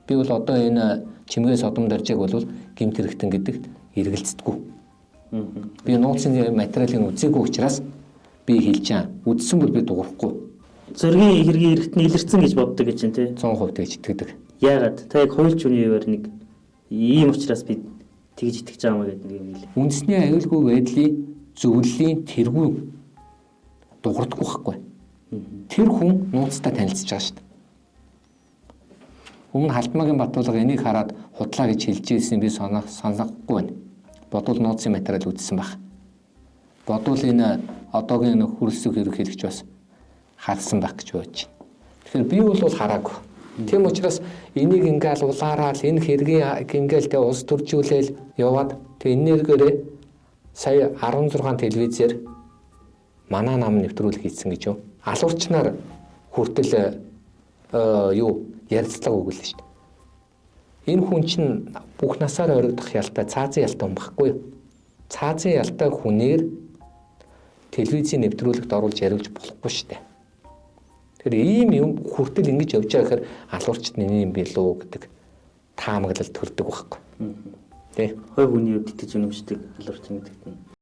Би бол одоо энэ чимгээ содом даржааг бол гэмт хэрэгтэн гэдэгт эргэлздэггүй. Би нууцны материалын үзээгүй учраас би хэлж чам. Үзсэн бол би дуурахгүй. Зөргийн хэргийн эргэтний илэрсэн гэж боддог гэж байна тий. 100% тэгж итгэдэг. Яагаад? Та яг хуульч үнийгээр нэг ийм учраас би тэгж итгэж байгаа юм гэдэг юм хэлээ. Үндэсний аюулгүй байдлын зөвлөлийн тэргүү дуурдаггүй байхгүй. Тэр хүн нууцтай танилцж байгаа шүү дээ. Өмнө Халтмаагийн Батбулга энийг хараад худлаа гэж хэлж ирсэн би санахгүй байна. Бодвол нууцын материал үзсэн баг. Бодвол энэ одоогийн хөрөлсөг ерөнхийлөгч бас харсан байх гэж бодож байна. Тэгэхээр би бол хараагүй. Тийм учраас энийг ингээл улаараад энэ хэргийн ингээл тэ улс төржүүлээл яваад тэг энергээрээ сая 16 телевизээр манай нам нэвтрүүлэг хийсэн гэж юу? Алуурчнаар хүртэл ярилцлага өгүүлсэн шүү дээ. Энэ хүн чинь бүх насаараа оригдох ялтай цаазын ялтай хүн байхгүй юу? Цаазын ялтай хүнээр телевизийн нэвтрүүлэгт оруулж яриулж болохгүй шүү дээ. Тэр ийм юм хүртэл ингэж явж байгаа гэхээр алуурчд нэг юм билүү гэдэг таамаглал төрдөг байхгүй. Тэ. Хой хүний үед итгэж үнэмшдэг алуурчин гэдэгт нь.